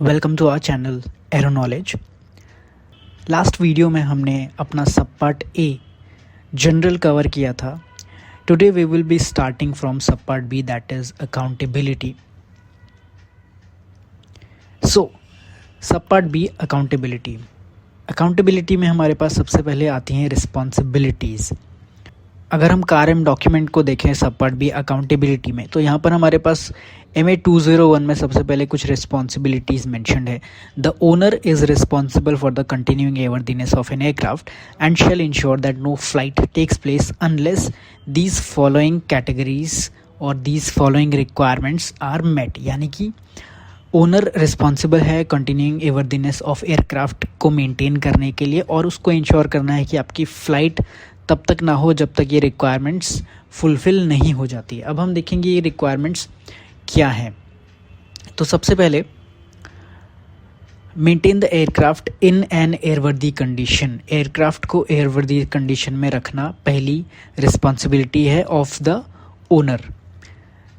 Welcome to our channel Aero Knowledge. Last video में हमने अपना सब पार्ट ए जनरल कवर किया था। Today we will be starting from sub part B, that is accountability. So sub part B accountability. Accountability में हमारे पास सबसे पहले आती हैं रिस्पॉन्सिबिलिटीज़। अगर हम कारएम डॉक्यूमेंट को देखें सब पार्ट बी अकाउंटेबिलिटी में, तो यहाँ पर हमारे पास MA 201 में सबसे पहले कुछ रिस्पॉन्सिबिलिटीज़ मैंशनड है। The owner is responsible for the continuing airworthiness of an aircraft and shall ensure that no flight takes place unless these following categories और these following requirements are met. यानी कि owner responsible है continuing airworthiness of aircraft को maintain करने के लिए, और उसको इंश्योर करना है कि आपकी फ़्लाइट तब तक ना हो जब तक ये रिक्वायरमेंट्स फुलफ़िल नहीं हो जाती है। अब हम देखेंगे ये रिक्वायरमेंट्स क्या है। तो सबसे पहले maintain the aircraft in an airworthy condition. Aircraft को एयरवर्दी कंडीशन में रखना पहली रिस्पॉन्सिबिलिटी है of the owner.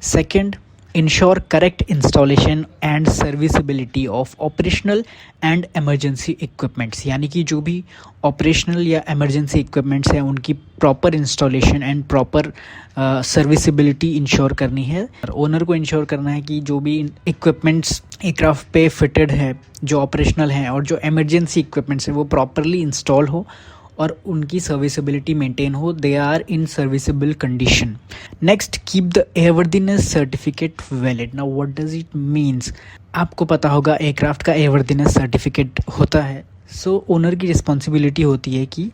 Second, ensure correct installation and serviceability of operational and emergency equipments. यानी कि जो भी ऑपरेशनल या एमरजेंसी इक्विपमेंट्स हैं उनकी proper installation and proper serviceability ensure करनी है। ओनर को इंश्योर करना है कि जो भी इक्विपमेंट्स एयरक्राफ्ट पे फिटेड है, जो ऑपरेशनल हैं और जो एमरजेंसी इक्विपमेंट्स हैं वो प्रॉपरली इंस्टॉल हो और उनकी सर्विसिबिलिटी मेंटेन हो, they are in serviceable condition. Next, keep the airworthiness certificate valid. Now what does it means? आपको पता होगा एयरक्राफ्ट का एयरवर्दीनेस सर्टिफिकेट होता है। सो ओनर की रिस्पॉन्सिबिलिटी होती है कि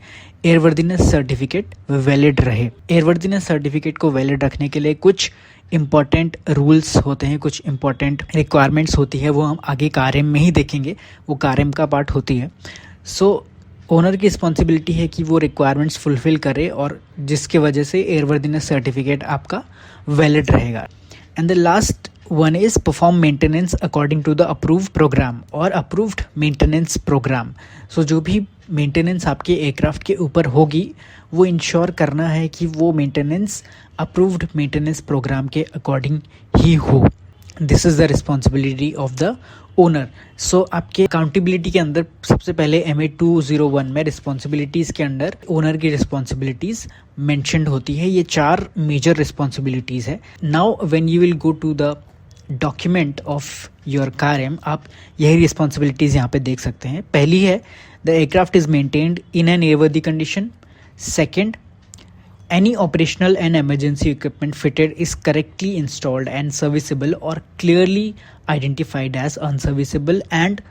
एयरवर्दीनेस सर्टिफिकेट वैलिड रहे। एयरवर्दीनेस सर्टिफिकेट को वैलिड रखने के लिए कुछ इंपॉर्टेंट रूल्स होते हैं, कुछ इंपॉर्टेंट रिक्वायरमेंट्स होती है, वो हम आगे कारएम में ही देखेंगे, वो कारएम का पार्ट होती है। सो ओनर की रिस्पॉन्सिबिलिटी है कि वो रिक्वायरमेंट्स फुलफ़िल करे और जिसके वजह से एयरवर्दीनेस सर्टिफिकेट आपका वैलिड रहेगा। And the last one is perform maintenance according to the approved programme और अप्रूव्ड मेंटेनेंस प्रोग्राम। सो जो भी मेंटेनेंस आपके एयरक्राफ्ट के ऊपर होगी वो इंश्योर करना है कि वो मेंटेनेंस अप्रूव्ड मेंटेनेंस प्रोग्राम के अकॉर्डिंग ही हो। This is the responsibility of the owner. So आपके अकाउंटेबिलिटी के अंदर सबसे पहले MA 201 में रिस्पॉन्सिबिलिटीज़ के अंदर ओनर की रिस्पॉन्सिबिलिटीज़ मैंशनड होती है। ये 4 मेजर रिस्पॉन्सिबिलिटीज़ है। Now when you will go to the document of your CAR M, आप यही रिस्पॉन्सिबिलिटीज़ यहाँ पे देख सकते हैं। पहली है the aircraft is maintained in an airworthy condition. Second, any operational and emergency equipment fitted is correctly installed and serviceable or clearly identified as unserviceable. And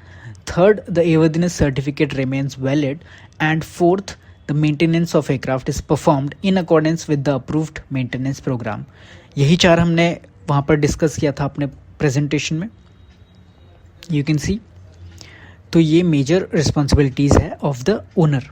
third, the airworthiness certificate remains valid. And fourth, the maintenance of aircraft is performed in accordance with the approved maintenance program. यही 4 हमने वहाँ पर discuss किया था अपने presentation में, you can see. तो ये मेजर रिस्पॉन्सिबिलिटीज़ है ऑफ द ओनर।